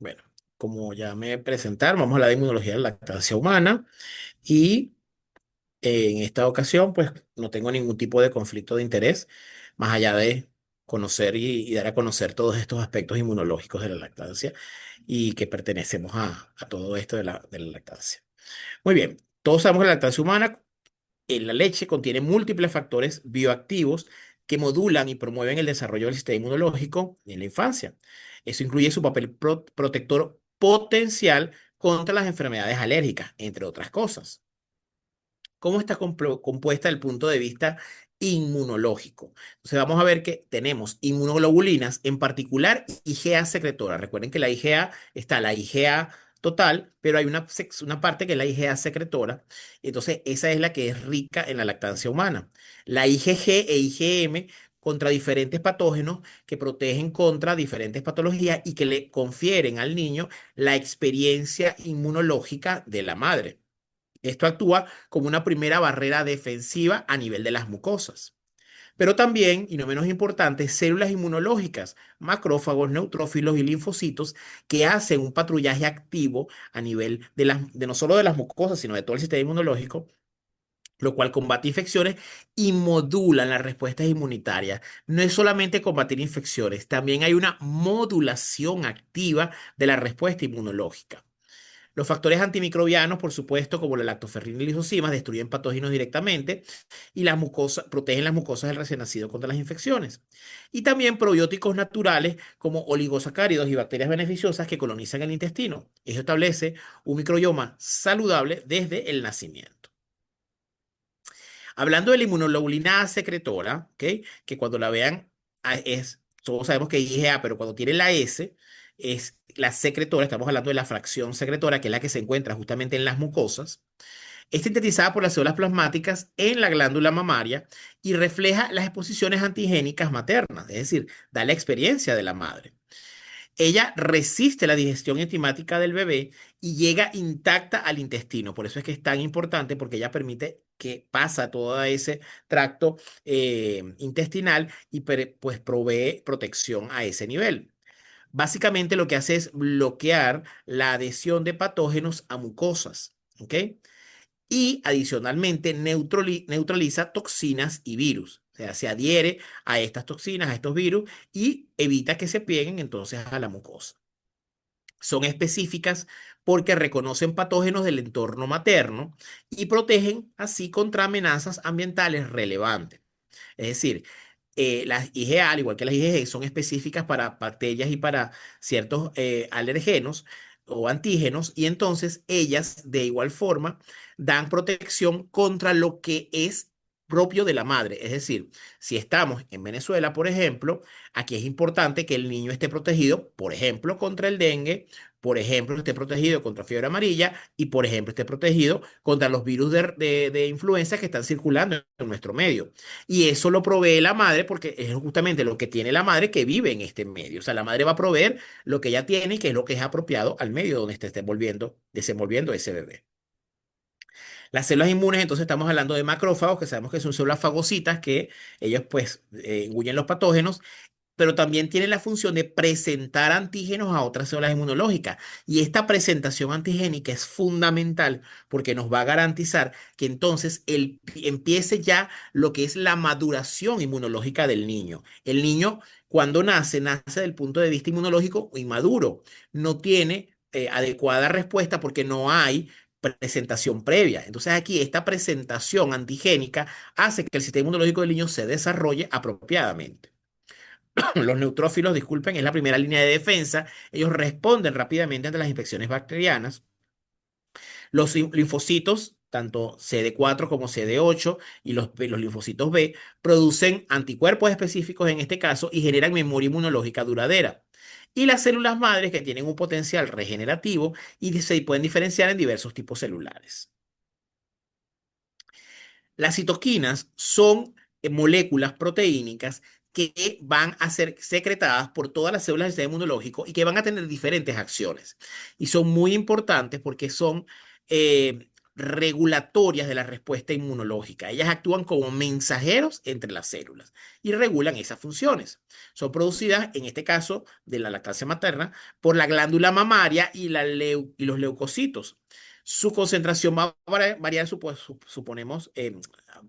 Bueno, como ya me presentaron, vamos a hablar de inmunología de la lactancia humana y en esta ocasión, pues no tengo ningún tipo de conflicto de interés, más allá de conocer y dar a conocer todos estos aspectos inmunológicos de la lactancia y que pertenecemos a todo esto de la lactancia. Muy bien, todos sabemos que la lactancia humana en la leche contiene múltiples factores bioactivos que modulan y promueven el desarrollo del sistema inmunológico en la infancia. Eso incluye su papel protector potencial contra las enfermedades alérgicas, entre otras cosas. ¿Cómo está compuesta desde el punto de vista inmunológico? Entonces vamos a ver que tenemos inmunoglobulinas, en particular IgA secretora. Recuerden que la IgA está la IgA total, pero hay una parte que es la IgA secretora. Entonces esa es la que es rica en la lactancia humana. La IgG e IgM contra diferentes patógenos que protegen contra diferentes patologías y que le confieren al niño la experiencia inmunológica de la madre. Esto actúa como una primera barrera defensiva a nivel de las mucosas. Pero también, y no menos importante, células inmunológicas, macrófagos, neutrófilos y linfocitos que hacen un patrullaje activo a nivel de no solo de las mucosas, sino de todo el sistema inmunológico, lo cual combate infecciones y modula las respuestas inmunitarias. No es solamente combatir infecciones, también hay una modulación activa de la respuesta inmunológica. Los factores antimicrobianos, por supuesto, como la lactoferrina y lisocimas, destruyen patógenos directamente y las mucosas, protegen las mucosas del recién nacido contra las infecciones. Y también probióticos naturales como oligosacáridos y bacterias beneficiosas que colonizan el intestino. Eso establece un microbioma saludable desde el nacimiento. Hablando de la inmunoglobulina A secretora, ¿ok? Que cuando la vean todos sabemos que es IgA, pero cuando tiene la S, es la secretora, estamos hablando de la fracción secretora, que es la que se encuentra justamente en las mucosas. Es sintetizada por las células plasmáticas en la glándula mamaria y refleja las exposiciones antigénicas maternas, es decir, da la experiencia de la madre. Ella resiste la digestión enzimática del bebé y llega intacta al intestino. Por eso es que es tan importante porque ella permite que pasa todo ese tracto intestinal y pues provee protección a ese nivel. Básicamente lo que hace es bloquear la adhesión de patógenos a mucosas, ¿ok? Y adicionalmente neutraliza toxinas y virus. O sea, se adhiere a estas toxinas, a estos virus y evita que se peguen entonces a la mucosa. Son específicas porque reconocen patógenos del entorno materno y protegen así contra amenazas ambientales relevantes. Es decir, las IgA, al igual que las IgG, son específicas para bacterias y para ciertos alergenos o antígenos, y entonces ellas de igual forma dan protección contra lo que es propio de la madre. Es decir, si estamos en Venezuela, por ejemplo, aquí es importante que el niño esté protegido, por ejemplo, contra el dengue, por ejemplo, esté protegido contra fiebre amarilla y, por ejemplo, esté protegido contra los virus de influenza que están circulando en nuestro medio. Y eso lo provee la madre porque es justamente lo que tiene la madre que vive en este medio. O sea, la madre va a proveer lo que ella tiene y que es lo que es apropiado al medio donde esté desenvolviendo ese bebé. Las células inmunes, entonces estamos hablando de macrófagos, que sabemos que son células fagocitas que ellos pues huyen los patógenos, pero también tienen la función de presentar antígenos a otras células inmunológicas. Y esta presentación antigénica es fundamental porque nos va a garantizar que entonces empiece ya lo que es la maduración inmunológica del niño. El niño, cuando nace, nace desde el punto de vista inmunológico inmaduro. No tiene adecuada respuesta porque no hay presentación previa. Entonces aquí esta presentación antigénica hace que el sistema inmunológico del niño se desarrolle apropiadamente. Los neutrófilos, disculpen, es la primera línea de defensa. Ellos responden rápidamente ante las infecciones bacterianas. Los linfocitos, tanto CD4 como CD8 y los linfocitos B, producen anticuerpos específicos en este caso y generan memoria inmunológica duradera. Y las células madres que tienen un potencial regenerativo y se pueden diferenciar en diversos tipos celulares. Las citoquinas son moléculas proteínicas que van a ser secretadas por todas las células del sistema inmunológico y que van a tener diferentes acciones. Y son muy importantes porque son regulatorias de la respuesta inmunológica. Ellas actúan como mensajeros entre las células y regulan esas funciones. Son producidas, en este caso de la lactancia materna, por la glándula mamaria y los leucocitos. Su concentración va a variar, suponemos,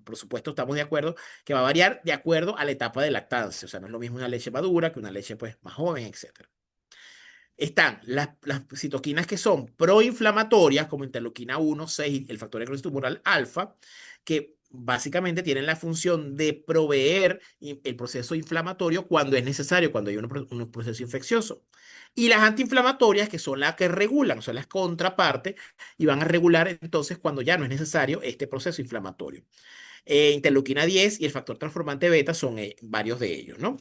por supuesto, estamos de acuerdo, que va a variar de acuerdo a la etapa de lactancia. O sea, no es lo mismo una leche madura que una leche pues, más joven, etcétera. Están las citoquinas que son proinflamatorias, como interleuquina 1, 6, el factor de necrosis tumoral alfa, que básicamente tienen la función de proveer el proceso inflamatorio cuando es necesario, cuando hay un proceso infeccioso. Y las antiinflamatorias, que son las que regulan, son las contrapartes, y van a regular entonces cuando ya no es necesario este proceso inflamatorio. Interleuquina 10 y el factor transformante beta son varios de ellos, ¿no?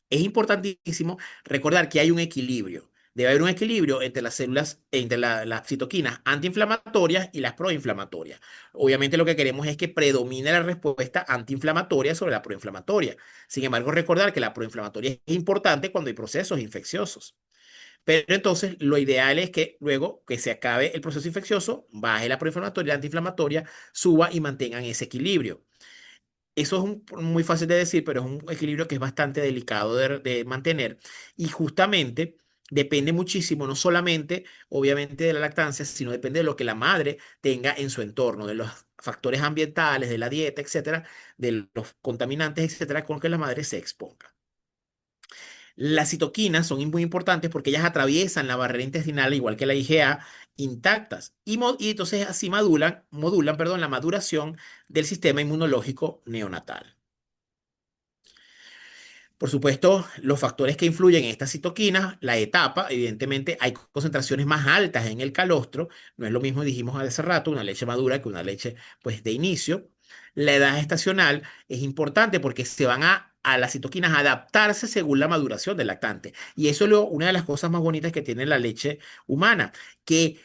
Es importantísimo recordar que hay un equilibrio. Debe haber un equilibrio entre las células, entre las citoquinas antiinflamatorias y las proinflamatorias. Obviamente lo que queremos es que predomine la respuesta antiinflamatoria sobre la proinflamatoria. Sin embargo, recordar que la proinflamatoria es importante cuando hay procesos infecciosos. Pero entonces lo ideal es que luego que se acabe el proceso infeccioso, baje la proinflamatoria, la antiinflamatoria, suba y mantengan ese equilibrio. Eso es muy fácil de decir, pero es un equilibrio que es bastante delicado de mantener y justamente depende muchísimo, no solamente obviamente de la lactancia, sino depende de lo que la madre tenga en su entorno, de los factores ambientales, de la dieta, etcétera, de los contaminantes, etcétera, con que la madre se exponga. Las citoquinas son muy importantes porque ellas atraviesan la barrera intestinal, igual que la IgA, intactas y entonces así modulan, perdón, la maduración del sistema inmunológico neonatal. Por supuesto, los factores que influyen en estas citoquinas, la etapa, evidentemente hay concentraciones más altas en el calostro, no es lo mismo, dijimos hace rato, una leche madura que una leche pues de inicio. La edad gestacional es importante porque se van a las citoquinas a adaptarse según la maduración del lactante. Y eso es una de las cosas más bonitas que tiene la leche humana, que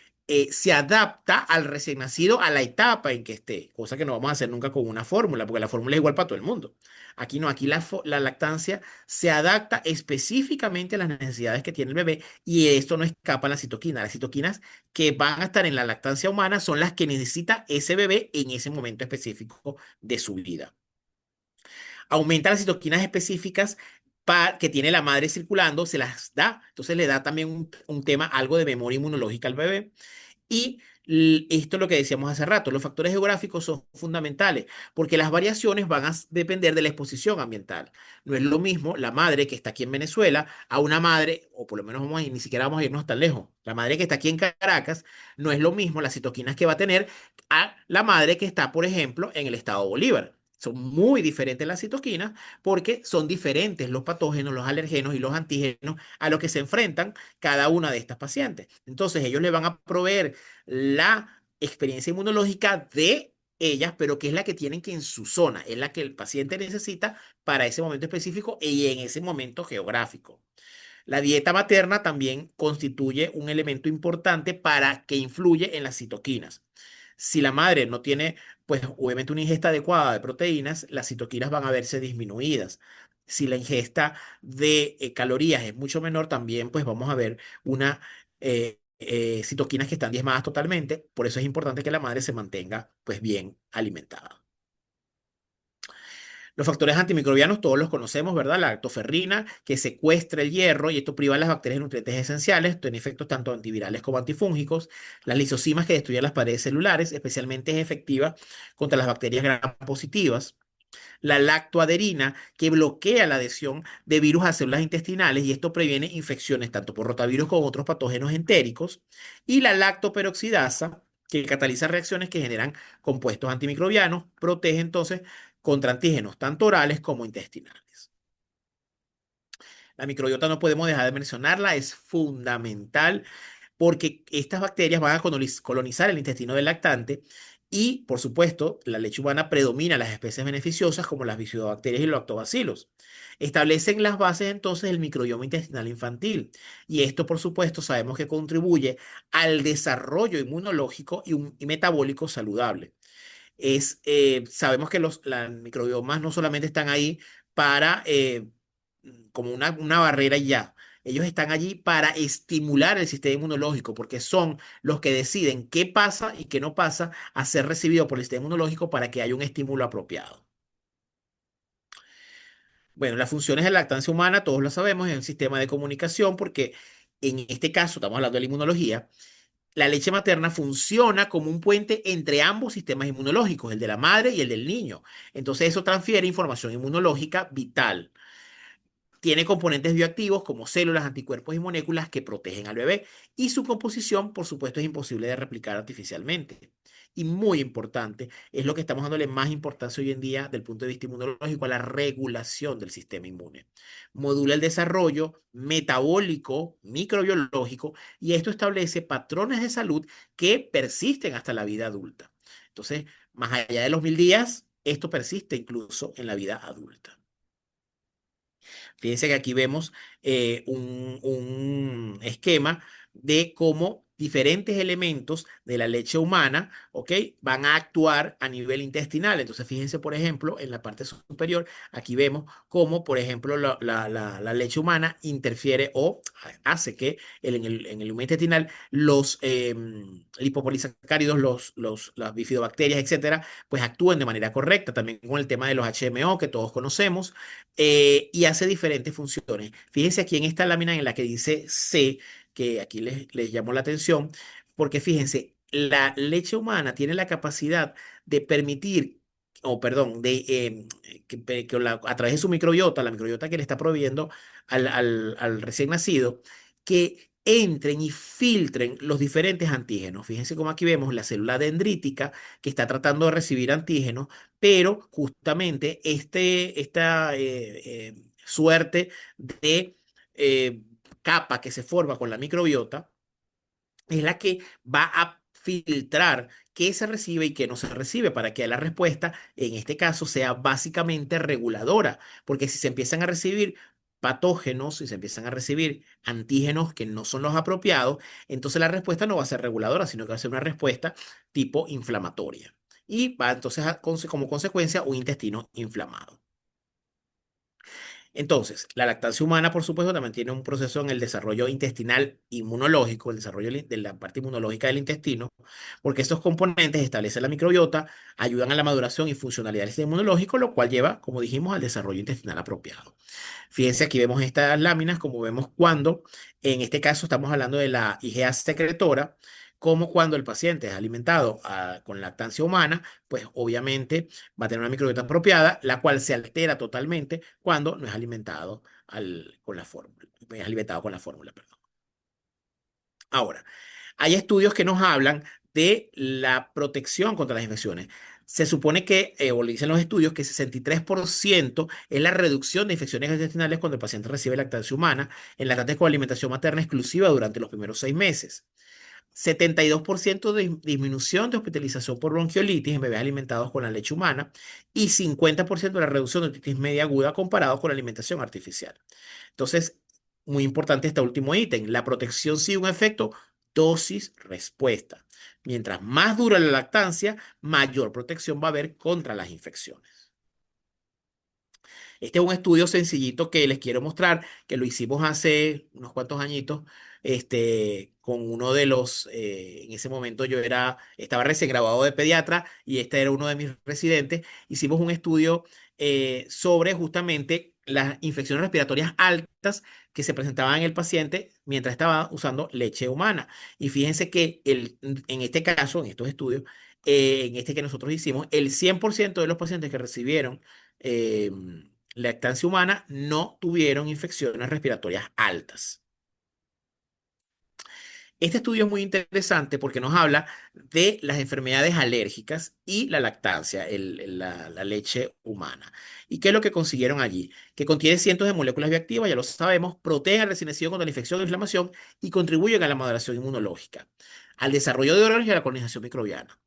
se adapta al recién nacido a la etapa en que esté, cosa que no vamos a hacer nunca con una fórmula, porque la fórmula es igual para todo el mundo. Aquí no, aquí la lactancia se adapta específicamente a las necesidades que tiene el bebé y esto no escapa a la citoquina. Las citoquinas que van a estar en la lactancia humana son las que necesita ese bebé en ese momento específico de su vida. Aumenta las citoquinas específicas que tiene la madre circulando, se las da. Entonces le da también un tema, algo de memoria inmunológica al bebé. Y esto es lo que decíamos hace rato, los factores geográficos son fundamentales porque las variaciones van a depender de la exposición ambiental. No es lo mismo la madre que está aquí en Venezuela a una madre, o por lo menos ni siquiera vamos a irnos tan lejos. La madre que está aquí en Caracas no es lo mismo las citoquinas que va a tener a la madre que está, por ejemplo, en el estado Bolívar. Son muy diferentes las citoquinas porque son diferentes los patógenos, los alergenos y los antígenos a los que se enfrentan cada una de estas pacientes. Entonces, ellos le van a proveer la experiencia inmunológica de ellas, pero que es la que tienen que en su zona, es la que el paciente necesita para ese momento específico y en ese momento geográfico. La dieta materna también constituye un elemento importante para que influye en las citoquinas. Si la madre no tiene, pues obviamente una ingesta adecuada de proteínas, las citoquinas van a verse disminuidas. Si la ingesta de calorías es mucho menor, también pues vamos a ver una citoquinas que están diezmadas totalmente. Por eso es importante que la madre se mantenga pues bien alimentada. Los factores antimicrobianos todos los conocemos, ¿verdad? La lactoferrina, que secuestra el hierro y esto priva a las bacterias de nutrientes esenciales, tiene efectos tanto antivirales como antifúngicos. Las lisocimas, que destruyen las paredes celulares, especialmente es efectiva contra las bacterias gram positivas. La lactoaderina, que bloquea la adhesión de virus a células intestinales y esto previene infecciones tanto por rotavirus como otros patógenos entéricos. Y la lactoperoxidasa, que cataliza reacciones que generan compuestos antimicrobianos, protege entonces contra antígenos tanto orales como intestinales. La microbiota no podemos dejar de mencionarla, es fundamental porque estas bacterias van a colonizar el intestino del lactante y, por supuesto, la leche humana predomina las especies beneficiosas como las bifidobacterias y los lactobacilos. Establecen las bases entonces del microbioma intestinal infantil y esto, por supuesto, sabemos que contribuye al desarrollo inmunológico y metabólico saludable. Sabemos que las microbiomas no solamente están ahí para como una barrera y ya. Ellos están allí para estimular el sistema inmunológico, porque son los que deciden qué pasa y qué no pasa a ser recibido por el sistema inmunológico para que haya un estímulo apropiado. Bueno, las funciones de la lactancia humana, todos lo sabemos, es un sistema de comunicación, porque en este caso, estamos hablando de la inmunología, la leche materna funciona como un puente entre ambos sistemas inmunológicos, el de la madre y el del niño. Entonces, eso transfiere información inmunológica vital. Tiene componentes bioactivos como células, anticuerpos y moléculas que protegen al bebé, y su composición, por supuesto, es imposible de replicar artificialmente. Y muy importante, es lo que estamos dándole más importancia hoy en día del punto de vista inmunológico, a la regulación del sistema inmune. Modula el desarrollo metabólico, microbiológico, y esto establece patrones de salud que persisten hasta la vida adulta. Entonces, más allá de los 1000 días, esto persiste incluso en la vida adulta. Fíjense que aquí vemos un esquema de cómo diferentes elementos de la leche humana, ¿ok? Van a actuar a nivel intestinal. Entonces, fíjense, por ejemplo, en la parte superior, aquí vemos cómo, por ejemplo, la leche humana interfiere o hace que en el lumen intestinal los lipopolisacáridos, las bifidobacterias, etcétera, pues actúen de manera correcta. También con el tema de los HMO que todos conocemos, y hace diferentes funciones. Fíjense aquí en esta lámina en la que dice C, que aquí les llamó la atención, porque fíjense, la leche humana tiene la capacidad de permitir, o perdón, a través de su microbiota, la microbiota que le está proveyendo al recién nacido, que entren y filtren los diferentes antígenos. Fíjense cómo aquí vemos la célula dendrítica que está tratando de recibir antígenos, pero justamente esta suerte de eh, capa que se forma con la microbiota es la que va a filtrar qué se recibe y qué no se recibe para que la respuesta, en este caso, sea básicamente reguladora, porque si se empiezan a recibir patógenos, si se empiezan a recibir antígenos que no son los apropiados, entonces la respuesta no va a ser reguladora, sino que va a ser una respuesta tipo inflamatoria. Y va entonces como consecuencia un intestino inflamado. Entonces, la lactancia humana, por supuesto, también tiene un proceso en el desarrollo intestinal inmunológico, el desarrollo de la parte inmunológica del intestino, porque estos componentes establecen la microbiota, ayudan a la maduración y funcionalidad del sistema inmunológico, lo cual lleva, como dijimos, al desarrollo intestinal apropiado. Fíjense, aquí vemos estas láminas, como vemos cuando, en este caso estamos hablando de la IgA secretora, como cuando el paciente es alimentado con lactancia humana, pues obviamente va a tener una microbiota apropiada, la cual se altera totalmente cuando no es alimentado con la fórmula, es alimentado con la fórmula, perdón. Ahora, hay estudios que nos hablan de la protección contra las infecciones. Se supone que, o le dicen los estudios, que 63% es la reducción de infecciones intestinales cuando el paciente recibe lactancia humana en lactantes con alimentación materna exclusiva durante los primeros 6 meses. 72% de disminución de hospitalización por bronquiolitis en bebés alimentados con la leche humana y 50% de la reducción de otitis media aguda comparado con la alimentación artificial. Entonces, muy importante este último ítem. La protección sigue un efecto dosis-respuesta. Mientras más dura la lactancia, mayor protección va a haber contra las infecciones. Este es un estudio sencillito que les quiero mostrar, que lo hicimos hace unos cuantos añitos, con uno de en ese momento estaba recién graduado de pediatra y este era uno de mis residentes. Hicimos un estudio sobre justamente las infecciones respiratorias altas que se presentaban en el paciente mientras estaba usando leche humana. Y fíjense que en este caso, en estos estudios, en este que nosotros hicimos, el 100% de los pacientes que recibieron eh, lactancia humana no tuvieron infecciones respiratorias altas. Este estudio es muy interesante porque nos habla de las enfermedades alérgicas y la lactancia, la leche humana. ¿Y qué es lo que consiguieron allí? Que contiene cientos de moléculas bioactivas, ya lo sabemos, protegen al recién nacido contra la infección o inflamación y contribuyen a la moderación inmunológica, al desarrollo de órganos y a la colonización microbiana.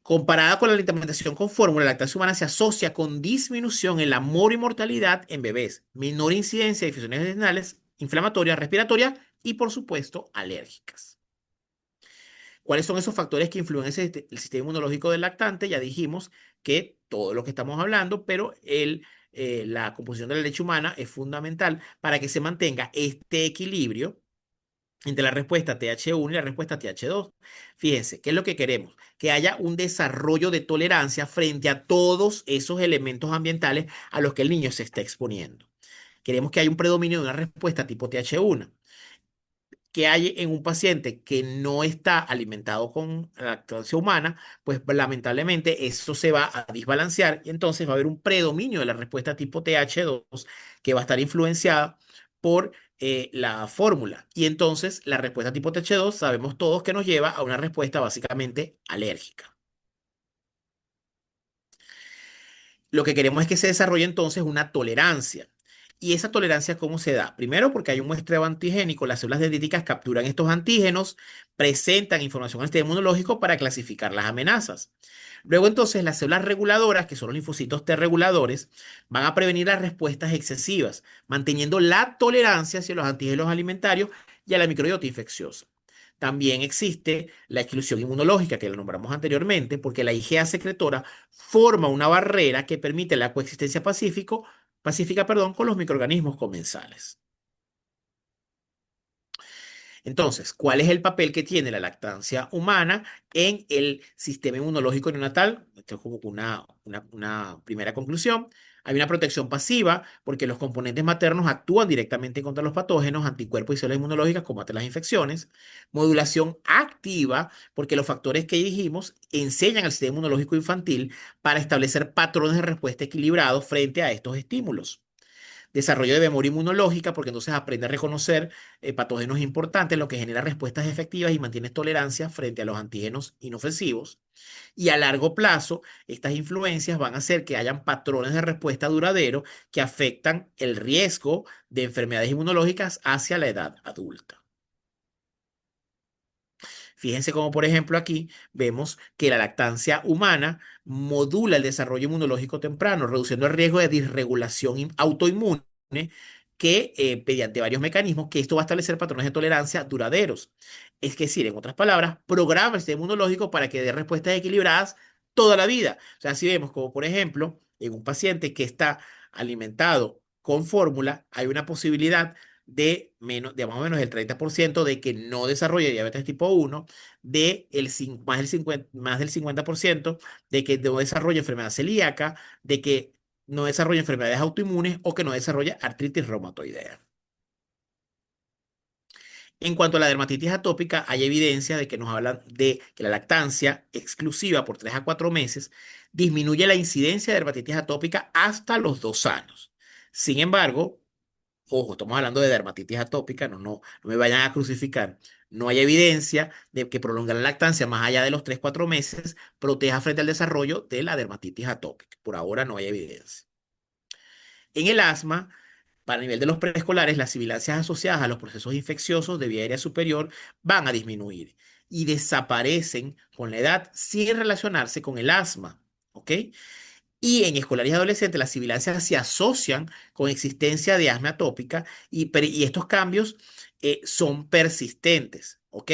Comparada con la alimentación con fórmula, la lactancia humana se asocia con disminución en la mortalidad en bebés, menor incidencia de infecciones intestinales, inflamatorias, respiratorias y, por supuesto, alérgicas. ¿Cuáles son esos factores que influyen el sistema inmunológico del lactante? Ya dijimos que todo lo que estamos hablando, pero la composición de la leche humana es fundamental para que se mantenga este equilibrio entre la respuesta TH1 y la respuesta TH2. Fíjense, ¿qué es lo que queremos? Que haya un desarrollo de tolerancia frente a todos esos elementos ambientales a los que el niño se está exponiendo. Queremos que haya un predominio de una respuesta tipo TH1 que hay en un paciente que no está alimentado con lactancia humana, pues lamentablemente eso se va a desbalancear y entonces va a haber un predominio de la respuesta tipo TH2 que va a estar influenciada por la fórmula. Y entonces la respuesta tipo TH2 sabemos todos que nos lleva a una respuesta básicamente alérgica. Lo que queremos es que se desarrolle entonces una tolerancia. ¿Y esa tolerancia cómo se da? Primero, porque hay un muestreo antigénico. Las células dendríticas capturan estos antígenos, presentan información al sistema inmunológico para clasificar las amenazas. Luego, entonces, las células reguladoras, que son los linfocitos T reguladores, van a prevenir las respuestas excesivas, manteniendo la tolerancia hacia los antígenos alimentarios y a la microbiota infecciosa. También existe la exclusión inmunológica, que la nombramos anteriormente, porque la IgA secretora forma una barrera que permite la coexistencia pacífica, con los microorganismos comensales. Entonces, ¿cuál es el papel que tiene la lactancia humana en el sistema inmunológico neonatal? Esto es como una primera conclusión. Hay una protección pasiva porque los componentes maternos actúan directamente contra los patógenos, anticuerpos y células inmunológicas, combate las infecciones. Modulación activa porque los factores que dijimos enseñan al sistema inmunológico infantil para establecer patrones de respuesta equilibrados frente a estos estímulos. Desarrollo de memoria inmunológica, porque entonces aprende a reconocer patógenos importantes, lo que genera respuestas efectivas y mantiene tolerancia frente a los antígenos inofensivos. Y a largo plazo, estas influencias van a hacer que hayan patrones de respuesta duradero que afectan el riesgo de enfermedades inmunológicas hacia la edad adulta. Fíjense como, por ejemplo, aquí vemos que la lactancia humana modula el desarrollo inmunológico temprano, reduciendo el riesgo de disregulación autoinmune que mediante varios mecanismos, que esto va a establecer patrones de tolerancia duraderos. Es decir, en otras palabras, programa el sistema inmunológico para que dé respuestas equilibradas toda la vida. O sea, si vemos como, por ejemplo, en un paciente que está alimentado con fórmula, hay una posibilidad de más o menos el 30% de que no desarrolle diabetes tipo 1, más del 50% de que no desarrolle enfermedad celíaca, de que no desarrolle enfermedades autoinmunes o que no desarrolle artritis reumatoidea. En cuanto a la dermatitis atópica, hay evidencia de que nos hablan de que la lactancia exclusiva por 3 a 4 meses disminuye la incidencia de dermatitis atópica hasta los 2 años. Sin embargo, ojo, estamos hablando de dermatitis atópica, no me vayan a crucificar. No hay evidencia de que prolongar la lactancia más allá de los 3 4 meses proteja frente al desarrollo de la dermatitis atópica. Por ahora no hay evidencia. En el asma, para el nivel de los preescolares, las sibilancias asociadas a los procesos infecciosos de vía aérea superior van a disminuir y desaparecen con la edad sin relacionarse con el asma. ¿Ok? Y en escolares y adolescentes, las sibilancias se asocian con existencia de asma atópica y estos cambios son persistentes, ¿ok?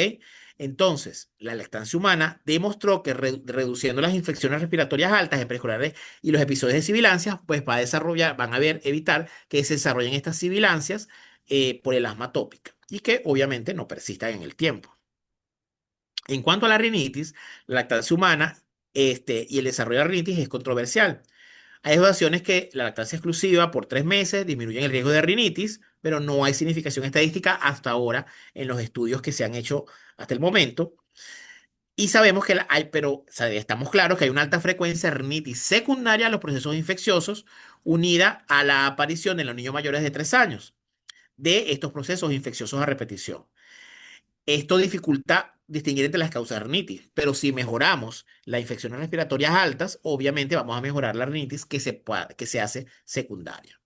Entonces, la lactancia humana demostró que reduciendo las infecciones respiratorias altas en preescolares y los episodios de sibilancias, pues van a evitar que se desarrollen estas sibilancias por el asma atópica y que obviamente no persistan en el tiempo. En cuanto a la rinitis, la lactancia humana y el desarrollo de la rinitis es controversial. Hay evaluaciones que la lactancia exclusiva por 3 meses disminuye el riesgo de rinitis, pero no hay significación estadística hasta ahora en los estudios que se han hecho hasta el momento. Y sabemos que estamos claros que hay una alta frecuencia de rinitis secundaria a los procesos infecciosos unida a la aparición en los niños mayores de 3 años de estos procesos infecciosos a repetición. Esto dificulta distinguir entre las causas de rinitis, pero si mejoramos las infecciones respiratorias altas, obviamente vamos a mejorar la rinitis que se hace secundaria.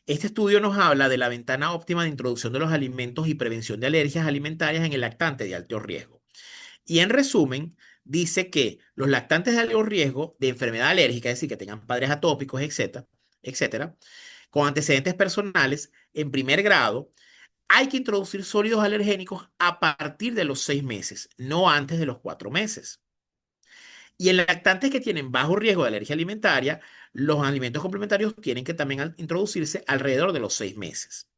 Este estudio nos habla de la ventana óptima de introducción de los alimentos y prevención de alergias alimentarias en el lactante de alto riesgo. Y en resumen, dice que los lactantes de alto riesgo de enfermedad alérgica, es decir, que tengan padres atópicos, etcétera, con antecedentes personales en primer grado, hay que introducir sólidos alergénicos a partir de los 6 meses, no antes de los 4 meses. Y en lactantes que tienen bajo riesgo de alergia alimentaria, los alimentos complementarios tienen que también introducirse alrededor de los 6 meses.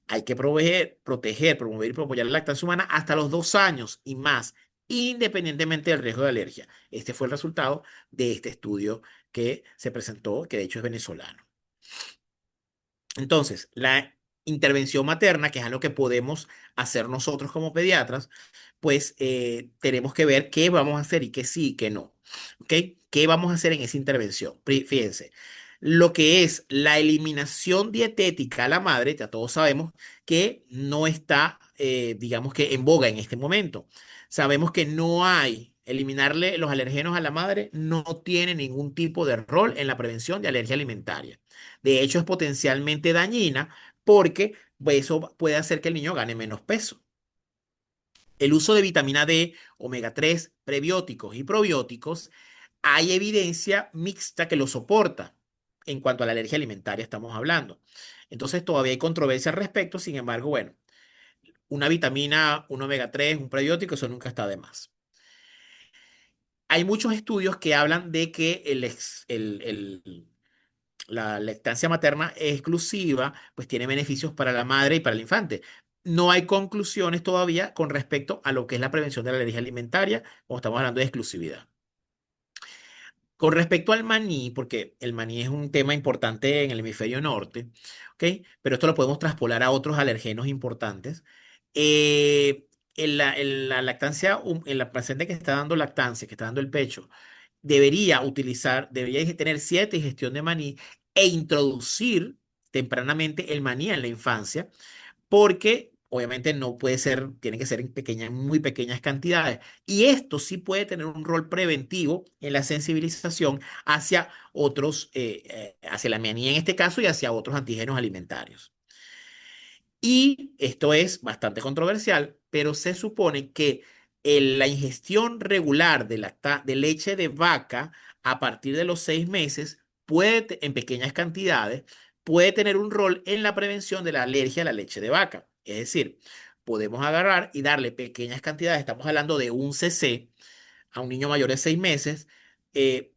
Hay que proteger, promover y apoyar la lactancia humana hasta los 2 años y más, independientemente del riesgo de alergia. Este fue el resultado de este estudio que se presentó, que de hecho es venezolano. Entonces, la intervención materna, que es algo que podemos hacer nosotros como pediatras, pues tenemos que ver qué vamos a hacer y qué sí y qué no. ¿Ok? ¿Qué vamos a hacer en esa intervención? Fíjense, lo que es la eliminación dietética a la madre, ya todos sabemos que no está, digamos que en boga en este momento. Sabemos que no hay, eliminarle los alergenos a la madre no tiene ningún tipo de rol en la prevención de alergia alimentaria. De hecho, es potencialmente dañina porque pues, eso puede hacer que el niño gane menos peso. El uso de vitamina D, omega 3, prebióticos y probióticos, hay evidencia mixta que lo soporta en cuanto a la alergia alimentaria estamos hablando. Entonces todavía hay controversia al respecto, sin embargo, bueno, una vitamina, un omega 3, un prebiótico, eso nunca está de más. Hay muchos estudios que hablan de que la lactancia materna exclusiva pues tiene beneficios para la madre y para el infante. No hay conclusiones todavía con respecto a lo que es la prevención de la alergia alimentaria, cuando estamos hablando de exclusividad. Con respecto al maní, porque el maní es un tema importante en el hemisferio norte, ¿ok? Pero esto lo podemos traspolar a otros alergenos importantes. En la lactancia, en la paciente que está dando lactancia, que está dando el pecho, debería tener cierta ingestión de maní e introducir tempranamente el maní en la infancia porque obviamente no puede ser, tiene que ser en pequeñas, muy pequeñas cantidades. Y esto sí puede tener un rol preventivo en la sensibilización hacia otros, hacia la manía en este caso y hacia otros antígenos alimentarios. Y esto es bastante controversial, pero se supone que la ingestión regular de leche de vaca a partir de los 6 meses en pequeñas cantidades, puede tener un rol en la prevención de la alergia a la leche de vaca. Es decir, podemos agarrar y darle pequeñas cantidades, estamos hablando de 1 cc a un niño mayor de 6 meses,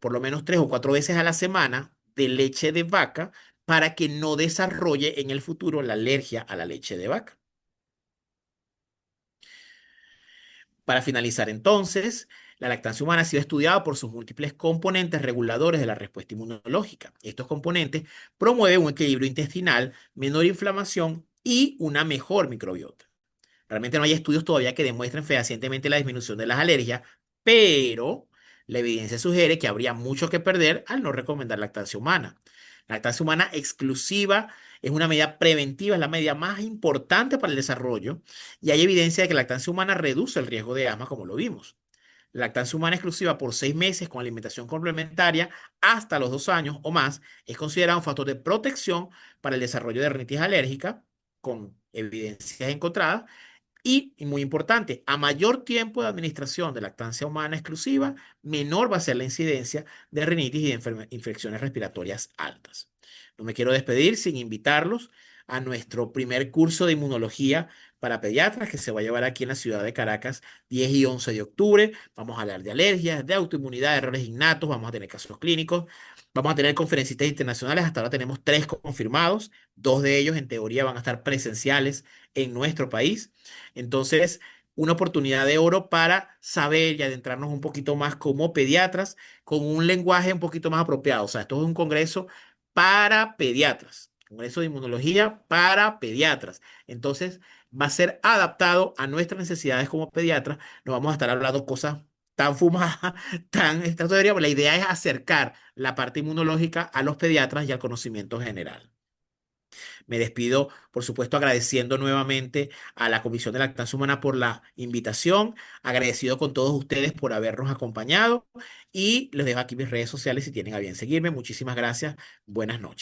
por lo menos 3 o 4 veces a la semana de leche de vaca para que no desarrolle en el futuro la alergia a la leche de vaca. Para finalizar entonces, la lactancia humana ha sido estudiada por sus múltiples componentes reguladores de la respuesta inmunológica. Estos componentes promueven un equilibrio intestinal, menor inflamación y una mejor microbiota. Realmente no hay estudios todavía que demuestren fehacientemente la disminución de las alergias, pero la evidencia sugiere que habría mucho que perder al no recomendar lactancia humana. La lactancia humana exclusiva es una medida preventiva, es la medida más importante para el desarrollo y hay evidencia de que la lactancia humana reduce el riesgo de asma, como lo vimos. La lactancia humana exclusiva por 6 meses con alimentación complementaria hasta los 2 años o más es considerado un factor de protección para el desarrollo de rinitis alérgica, con evidencias encontradas y muy importante, a mayor tiempo de administración de lactancia humana exclusiva, menor va a ser la incidencia de rinitis y de infecciones respiratorias altas. No me quiero despedir sin invitarlos a nuestro primer curso de inmunología para pediatras que se va a llevar aquí en la ciudad de Caracas 10 y 11 de octubre. Vamos a hablar de alergias, de autoinmunidad, de errores innatos, vamos a tener casos clínicos, vamos a tener conferencistas internacionales. Hasta ahora tenemos 3 confirmados, 2 de ellos en teoría van a estar presenciales en nuestro país. Entonces, una oportunidad de oro para saber y adentrarnos un poquito más como pediatras con un lenguaje un poquito más apropiado. O sea, esto es un congreso para pediatras, congreso de inmunología para pediatras. Entonces, va a ser adaptado a nuestras necesidades como pediatras. No vamos a estar hablando cosas tan fumadas, tan estratosféricas. La idea es acercar la parte inmunológica a los pediatras y al conocimiento general. Me despido, por supuesto, agradeciendo nuevamente a la Comisión de Lactancia Humana por la invitación, agradecido con todos ustedes por habernos acompañado y les dejo aquí mis redes sociales si tienen a bien seguirme. Muchísimas gracias. Buenas noches.